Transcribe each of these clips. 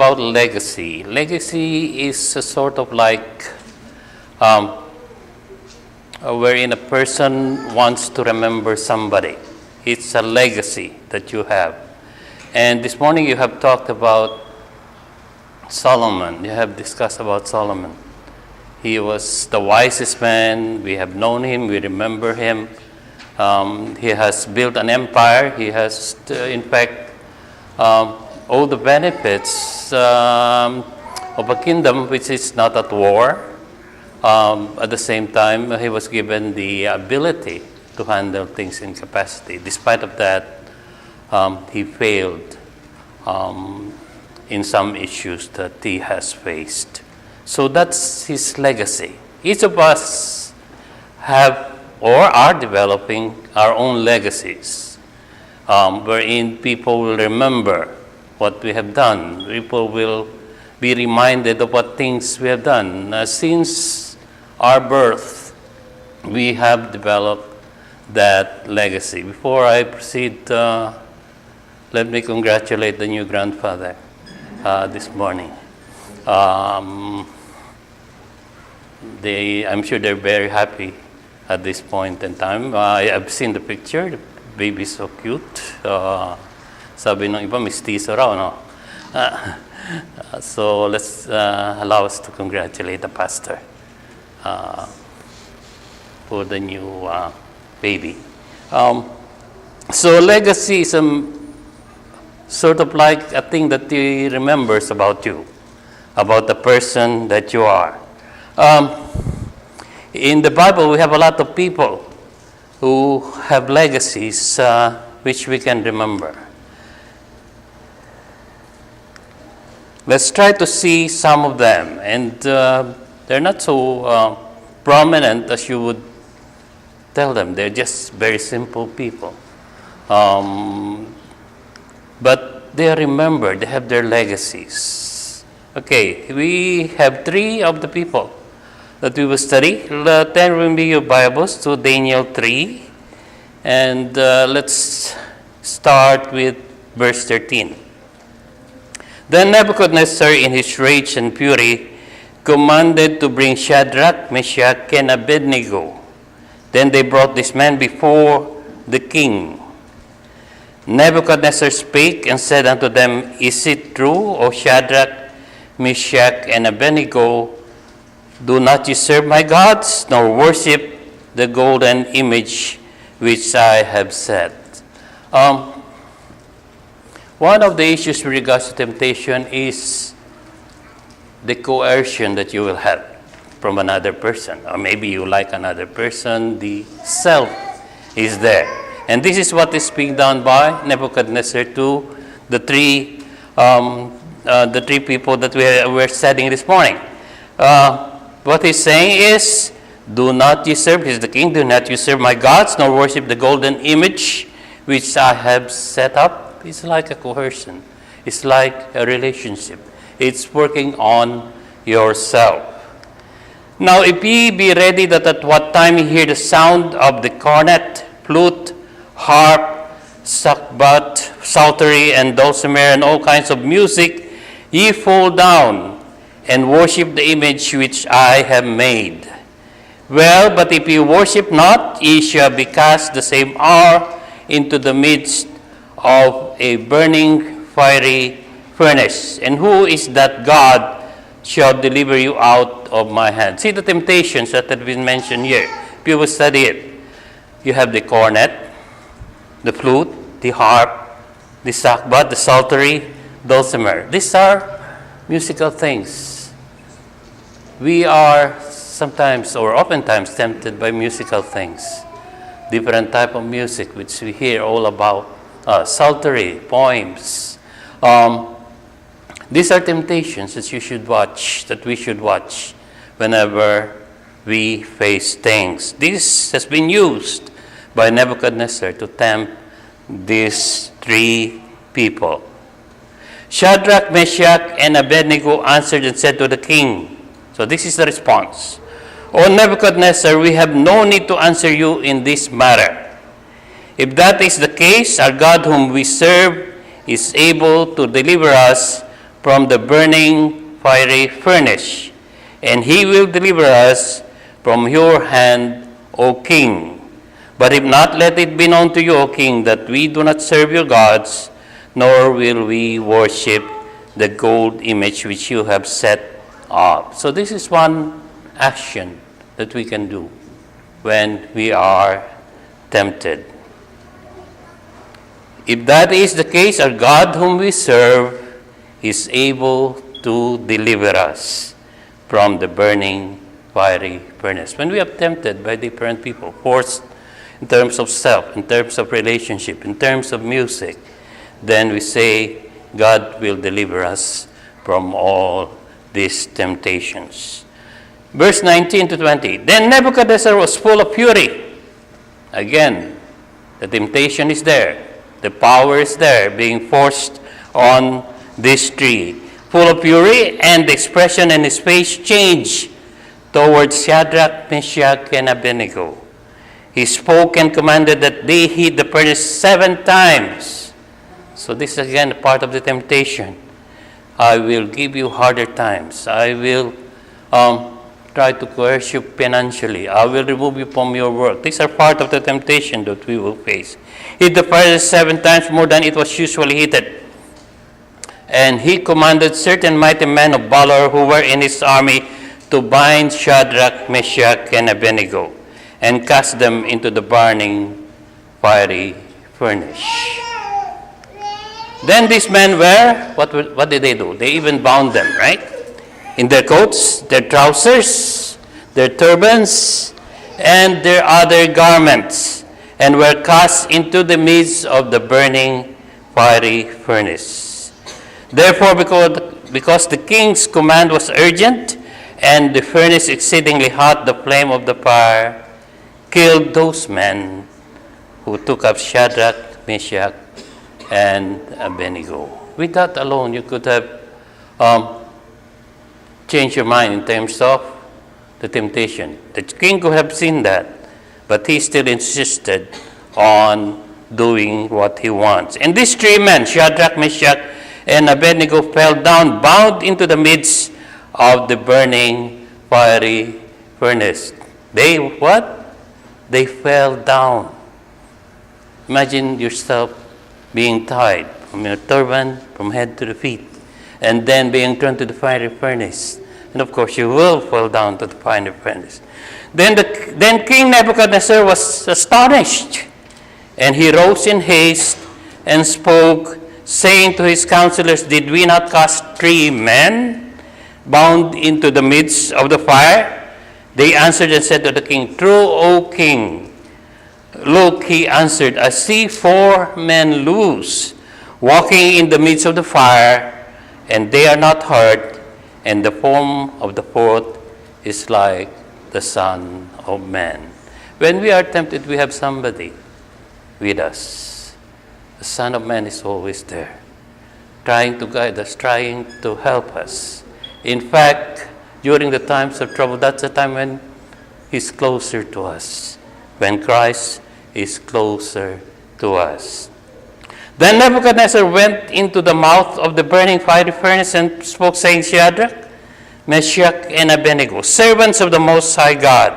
about legacy. Legacy is a sort of like wherein a person wants to remember somebody. It's a legacy that you have. And this morning you have talked about Solomon. You have discussed about Solomon. He was the wisest man. We have known him. We remember him. He has built an empire. He has, in fact, all the benefits of a kingdom which is not at war. At the same time, he was given the ability to handle things in capacity. Despite of that, he failed in some issues that he has faced. So that's his legacy. Each of us have or are developing our own legacies, wherein people will remember what we have done. People will be reminded of what things we have done. Since our birth, we have developed that legacy. Before I proceed, let me congratulate the new grandfather this morning. I'm sure they're very happy at this point in time. I've seen the picture. The baby is so cute. Sabi ng iba, mistizo raw, no? So let's allow us to congratulate the pastor for the new baby. So legacy is sort of like a thing that he remembers about you, about the person that you are. In the Bible, we have a lot of people who have legacies which we can remember. Let's try to see some of them. And they're not so prominent as you would tell them. They're just very simple people. But they are remembered. They have their legacies. Okay, we have three of the people that we will study. Turn with me your Bibles to Daniel 3. And let's start with verse 13. Then Nebuchadnezzar, in his rage and fury, commanded to bring Shadrach, Meshach, and Abednego. Then they brought this man before the king. Nebuchadnezzar spake and said unto them, Is it true, O Shadrach, Meshach, and Abednego, do not ye serve my gods, nor worship the golden image which I have set? One of the issues with regards to temptation is the coercion that you will have from another person. Or maybe you like another person, the self is there. And this is what is being done by Nebuchadnezzar to the three people that we're studying this morning. What he's saying is, do not ye serve, he's the king, do not ye serve my gods, nor worship the golden image which I have set up. It's like a coercion. It's like a relationship. It's working on yourself. Now, if ye be ready that at what time ye hear the sound of the cornet, flute, harp, sackbut, psaltery, and dulcimer, and all kinds of music, ye fall down and worship the image which I have made. Well, but if ye worship not, ye shall be cast the same hour into the midst of a burning fiery furnace. And who is that God shall deliver you out of my hand? See the temptations that have been mentioned here. If you will study it, you have the cornet, the flute, the harp, the sackbut, the psaltery, dulcimer. These are musical things. We are sometimes or oftentimes tempted by musical things. Different type of music which we hear all about. Psaltery, poems. These are temptations that you should watch, that we should watch whenever we face things. This has been used by Nebuchadnezzar to tempt these three people. Shadrach, Meshach, and Abednego answered and said to the king. So this is the response. O Nebuchadnezzar, we have no need to answer you in this matter. If that is the case, our God whom we serve is able to deliver us from the burning fiery furnace, and he will deliver us from your hand, O king. But if not, let it be known to you, O king, that we do not serve your gods, nor will we worship the gold image which you have set up. So this is one action that we can do when we are tempted. If that is the case, our God whom we serve is able to deliver us from the burning fiery furnace. When we are tempted by different people, forced in terms of self, in terms of relationship, in terms of music, then we say God will deliver us from all these temptations. Verse 19 to 20. Then Nebuchadnezzar was full of fury. Again, the temptation is there. The power is there, being forced on this tree. Full of fury, and the expression in his face changed towards Shadrach, Meshach, and Abednego. He spoke and commanded that they heat the furnace 7 times. So this is again part of the temptation. I will give you harder times. I will try to coerce you financially. I will remove you from your work. These are part of the temptation that we will face. Heat the furnace 7 times more than it was usually heated. And he commanded certain mighty men of valor who were in his army to bind Shadrach, Meshach, and Abednego, and cast them into the burning fiery furnace. Then these men were, what did they do? They even bound them, right? In their coats, their trousers, their turbans, and their other garments, and were cast into the midst of the burning fiery furnace. Therefore, because the king's command was urgent, and the furnace exceedingly hot, the flame of the fire killed those men who took up Shadrach, Meshach, and Abednego. With that alone, you could have changed your mind in terms of the temptation. The king could have seen that, but he still insisted on doing what he wants. And these 3 men, Shadrach, Meshach, and Abednego, fell down, bound into the midst of the burning fiery furnace. They what? They fell down. Imagine yourself being tied from your turban from head to the feet, and then being thrown to the fiery furnace. And of course, you will fall down to the fiery furnace. Then King Nebuchadnezzar was astonished, and he rose in haste and spoke, saying to his counselors, "Did we not cast 3 men bound into the midst of the fire?" They answered and said to the king, "True, O king." "Look," he answered, "I see 4 men loose, walking in the midst of the fire, and they are not hurt, and the form of the 4th is like the Son of Man." When we are tempted, we have somebody with us. The Son of Man is always there, trying to guide us, trying to help us. In fact, during the times of trouble, that's the time when He's closer to us, when Christ is closer to us. Then Nebuchadnezzar went into the mouth of the burning fiery furnace and spoke, saying, "Shadrach, Meshach, and Abednego, servants of the Most High God,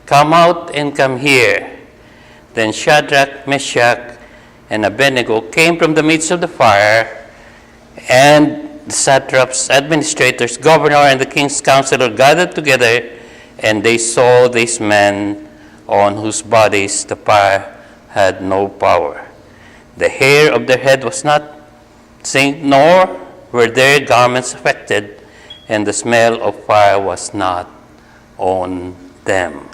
come out and come here." Then Shadrach, Meshach, and Abednego came from the midst of the fire, and the satraps, administrators, governor, and the king's counselor gathered together, and they saw these men on whose bodies the fire had no power. The hair of their head was not singed, nor were their garments affected, and the smell of fire was not on them.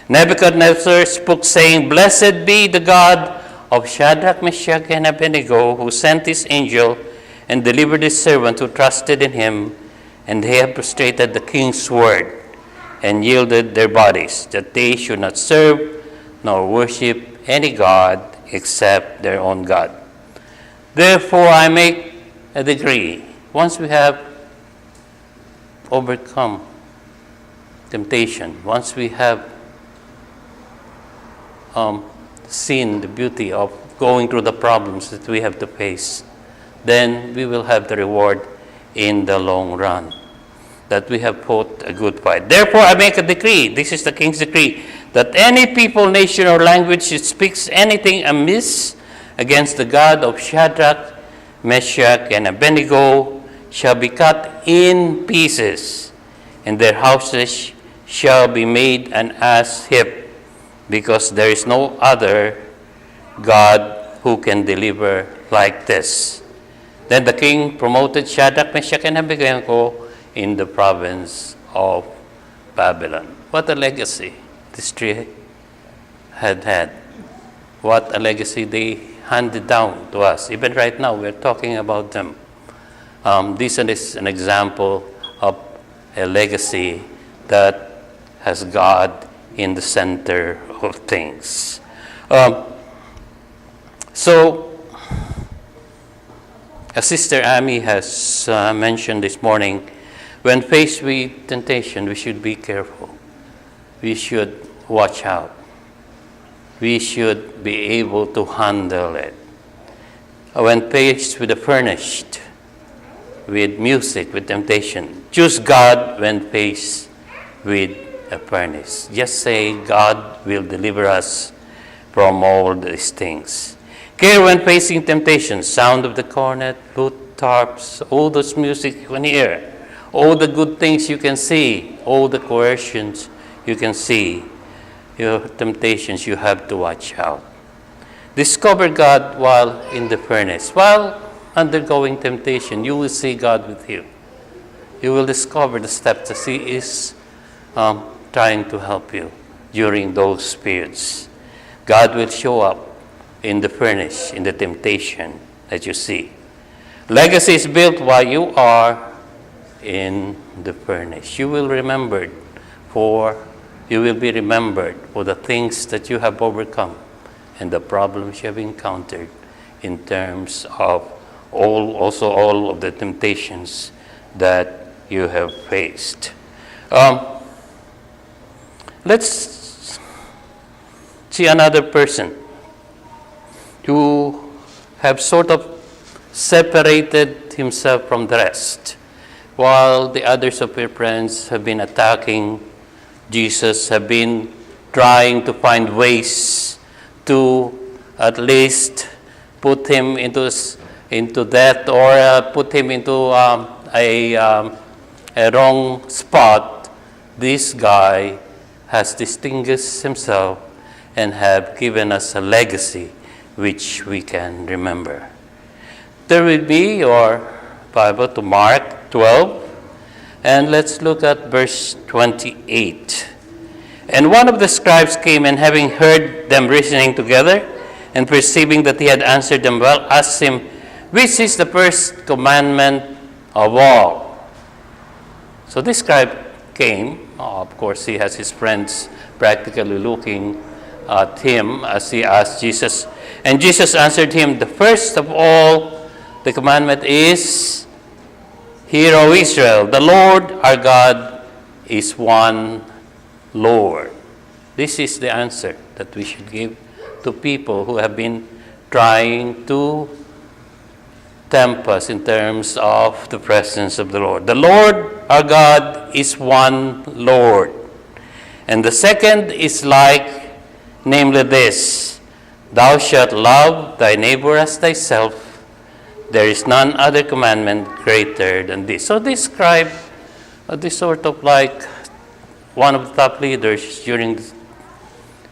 Nebuchadnezzar spoke, saying, "Blessed be the God of Shadrach, Meshach, and Abednego, who sent his angel and delivered his servant who trusted in him, and they have prostrated the king's word and yielded their bodies, that they should not serve nor worship any god except their own God. Therefore I make a decree, once we have overcome temptation, once we have seen the beauty of going through the problems that we have to face, then we will have the reward in the long run, that we have fought a good fight. Therefore, I make a decree, this is the king's decree, that any people, nation, or language that speaks anything amiss against the God of Shadrach, Meshach, and Abednego shall be cut in pieces, and their houses shall be made an ass heap, because there is no other God who can deliver like this. Then the king promoted Shadrach, Meshach, and Abednego in the province of Babylon. What a legacy this tree had. What a legacy they handed down to us. Even right now, we're talking about them. This is an example of a legacy that has God in the center of things. So, as Sister Amy has mentioned this morning, when faced with temptation, we should be careful. We should watch out. We should be able to handle it. When faced with the furnished, with music, with temptation, choose God when faced with a furnace. Just say, God will deliver us from all these things. Care when facing temptation, sound of the cornet, flute, harps, all those music you can hear, all the good things you can see, all the coercions you can see, your temptations, you have to watch out. Discover God while in the furnace. While undergoing temptation, you will see God with you. You will discover the steps that He is trying to help you during those periods. God will show up in the furnace, in the temptation that you see. Legacy is built while you are in the furnace. You will be remembered for the things that you have overcome and the problems you have encountered in terms of all of the temptations that you have faced. Let's see another person who have sort of separated himself from the rest. While the others of your friends have been attacking Jesus, have been trying to find ways to at least put him into death or put him into a wrong spot, this guy has distinguished himself and have given us a legacy which we can remember. There will be your Bible to Mark 12, and let's look at verse 28. And one of the scribes came, and having heard them reasoning together, and perceiving that he had answered them well, asked him, which is the first commandment of all? So this scribe came. Of course, he has his friends practically looking at him as he asked Jesus. And Jesus answered him, the first of all, the commandment is, Hear, O Israel, the Lord our God is one Lord. This is the answer that we should give to people who have been trying to tempt us in terms of the presence of the Lord. The Lord our God is one Lord. And the second is like, namely this, Thou shalt love thy neighbor as thyself. There is none other commandment greater than this. So this scribe, this sort of like one of the top leaders during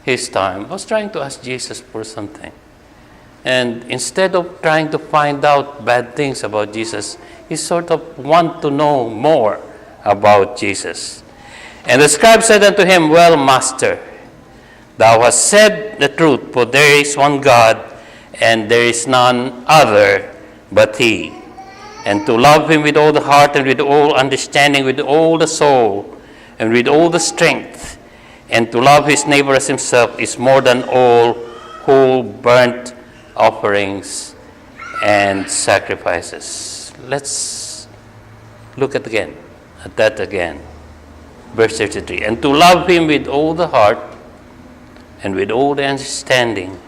his time, was trying to ask Jesus for something. And instead of trying to find out bad things about Jesus, he sort of want to know more about Jesus. And the scribe said unto him, Well, Master, thou hast said the truth, for there is one God, and there is none other but He. And to love Him with all the heart, and with all understanding, with all the soul, and with all the strength, and to love his neighbor as himself is more than all whole burnt offerings and sacrifices. Let's look at that again. Verse 33. And to love Him with all the heart, and with all the understanding,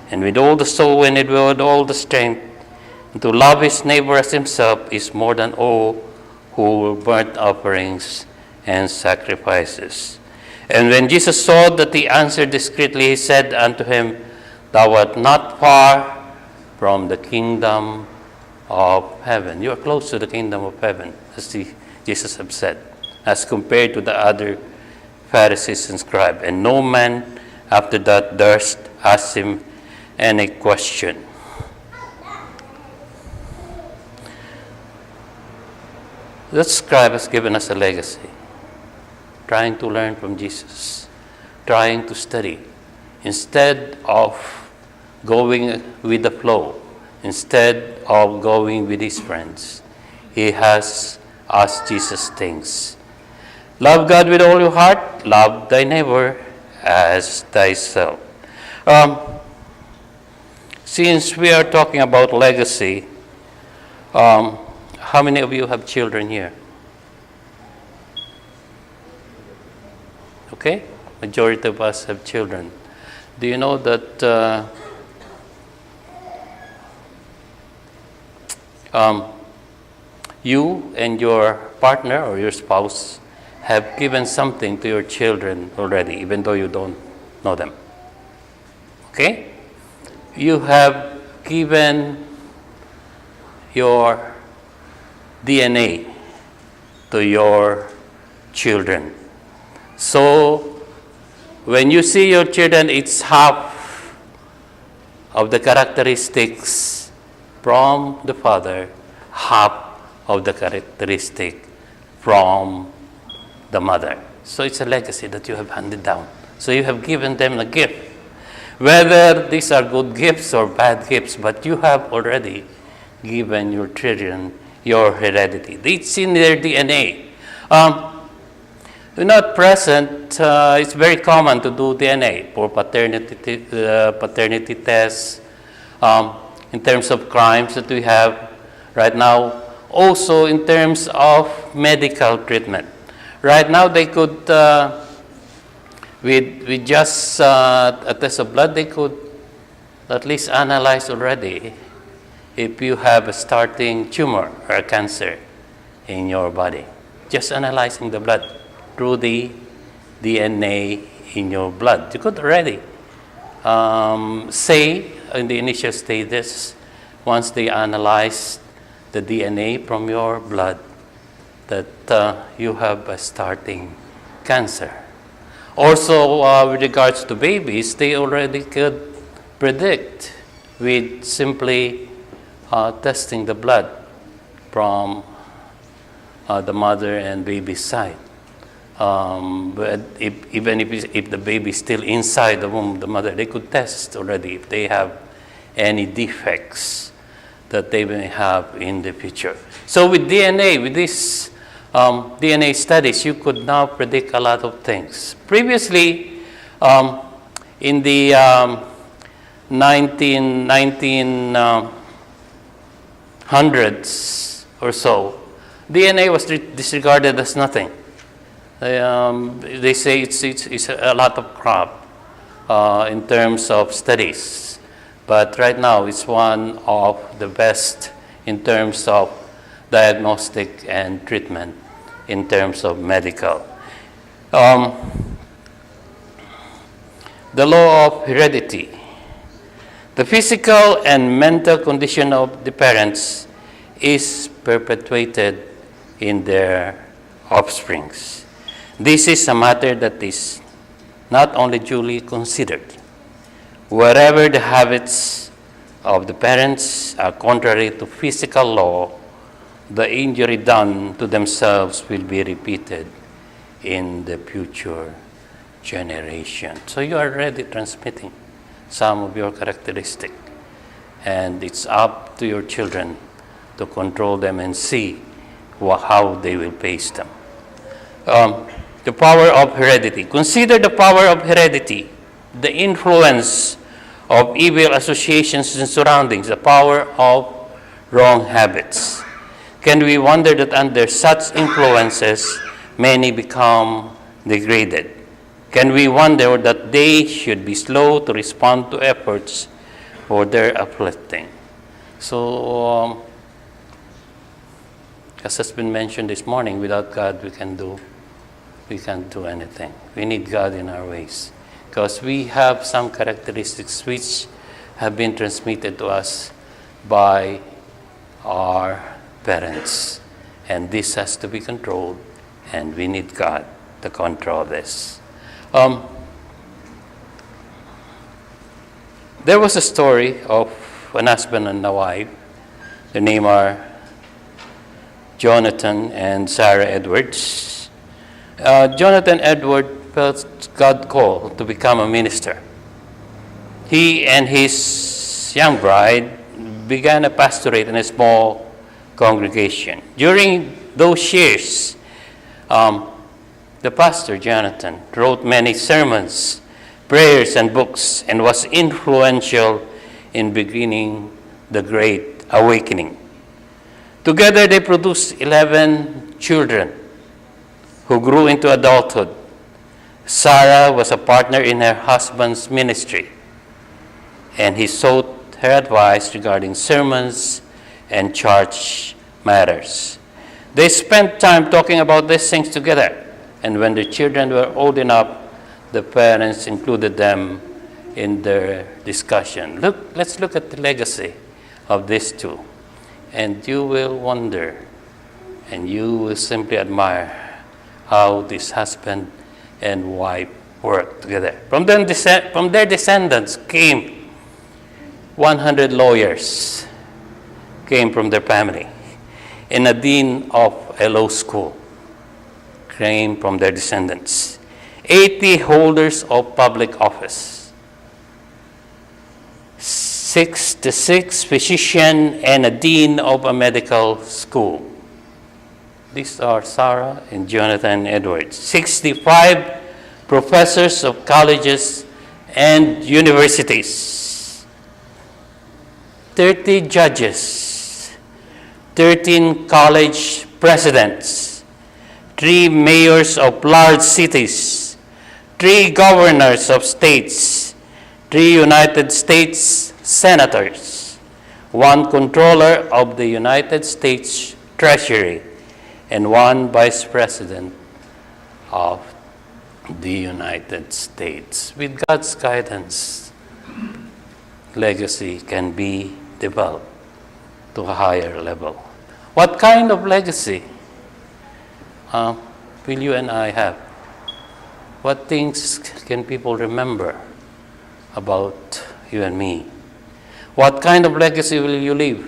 and with all the soul, and with all the strength, To love his neighbor as himself is more than all who burnt offerings and sacrifices. And when Jesus saw that he answered discreetly, he said unto him, Thou art not far from the kingdom of heaven. You are close to the kingdom of heaven, as Jesus have said, as compared to the other Pharisees and scribes. And no man after that durst ask him any question. That scribe has given us a legacy, trying to learn from Jesus, trying to study, instead of going with the flow, instead of going with his friends. He has asked Jesus things. Love God with all your heart, love thy neighbor as thyself. Since we are talking about legacy, how many of you have children here? Okay, majority of us have children. Do you know that you and your partner or your spouse have given something to your children already, even though you don't know them? Okay? You have given your DNA to your children. So, when you see your children, it's half of the characteristics from the father, half of the characteristic from the mother. So it's a legacy that you have handed down. So you have given them a gift. Whether these are good gifts or bad gifts, but you have already given your children your heredity. It's in their DNA. Not present, it's very common to do DNA for paternity tests, in terms of crimes that we have right now, also in terms of medical treatment. Right now, they could, with just a test of blood, they could at least analyze already if you have a starting tumor or a cancer in your body. Just analyzing the blood through the DNA in your blood. You could already say in the initial stages, once they analyze the DNA from your blood, that you have a starting cancer. Also, with regards to babies, they already could predict with simply testing the blood from the mother and baby's side. But even if the baby is still inside the womb of the mother, they could test already if they have any defects that they may have in the future. So with DNA, with this DNA studies, you could now predict a lot of things. Previously, in the 1900s or so, DNA was disregarded as nothing. They say it's a lot of crap in terms of studies. But right now, it's one of the best in terms of diagnostic and treatment in terms of medical. The law of heredity. The physical and mental condition of the parents is perpetuated in their offsprings. This is a matter that is not only duly considered. Wherever the habits of the parents are contrary to physical law, the injury done to themselves will be repeated in the future generation. So you are already transmitting some of your characteristics, and it's up to your children to control them and see how they will face them. The power of heredity. Consider the power of heredity, the influence of evil associations and surroundings, the power of wrong habits. Can we wonder that under such influences, many become degraded? Can we wonder that they should be slow to respond to efforts for their uplifting? So, as has been mentioned this morning, without God we can't do anything. We need God in our ways, because we have some characteristics which have been transmitted to us by our parents, and this has to be controlled, and we need God to control this. There was a story of an husband and a wife. Their name are Jonathan and Sarah Edwards. Jonathan Edward felt God called to become a minister. He and his young bride began a pastorate in a small congregation. During those years, the pastor, Jonathan, wrote many sermons, prayers, and books, and was influential in beginning the Great Awakening. Together, they produced 11 children who grew into adulthood. Sarah was a partner in her husband's ministry, and he sought her advice regarding sermons and church matters. They spent time talking about these things together, and when the children were old enough, the parents included them in their discussion. Let's look at the legacy of these two, and you will wonder, and you will simply admire how this husband and wife worked together. From their descendants came 100 lawyers, came from their family, and a dean of a law school came from their descendants. 80 holders of public office, 66 physicians, and a dean of a medical school. These are Sarah and Jonathan Edwards. 65 professors of colleges and universities. 30 judges. 13 college presidents. 3 mayors of large cities. 3 governors of states. 3 United States senators. 1 controller of the United States Treasury, and 1 vice president of the United States. With God's guidance, legacy can be developed to a higher level. What kind of legacy will you and I have? What things can people remember about you and me? What kind of legacy will you leave?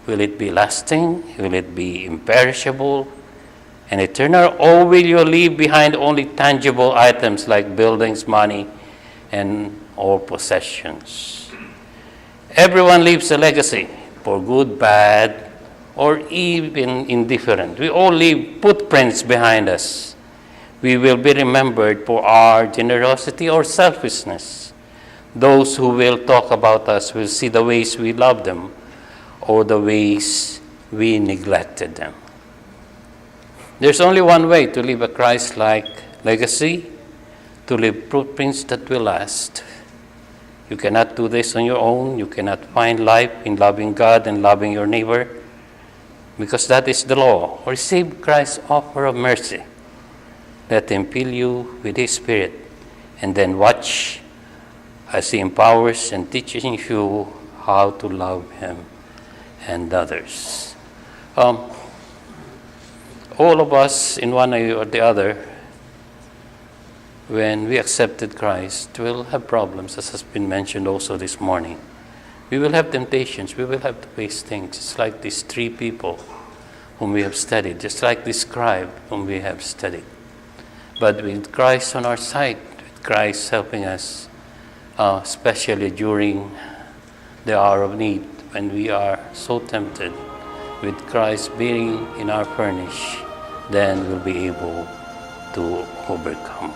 Will it be lasting? Will it be imperishable and eternal? Or will you leave behind only tangible items like buildings, money, and or possessions? Everyone leaves a legacy, for good, bad, or even indifferent. We all leave footprints behind us. We will be remembered for our generosity or selfishness. Those who will talk about us will see the ways we love them or the ways we neglected them. There's only one way to leave a Christ-like legacy, to leave footprints that will last. You cannot do this on your own. You cannot find life in loving God and loving your neighbor, because that is the law. Receive Christ's offer of mercy. Let Him fill you with His Spirit, and then watch as He empowers and teaches you how to love Him and others. All of us, in one way or the other, when we accepted Christ, will have problems, as has been mentioned also this morning. We will have temptations. We will have to face things. It's like these 3 people whom we have studied, just like this scribe whom we have studied. But with Christ on our side, with Christ helping us, especially during the hour of need, when we are so tempted, with Christ being in our furnish, then we'll be able to overcome.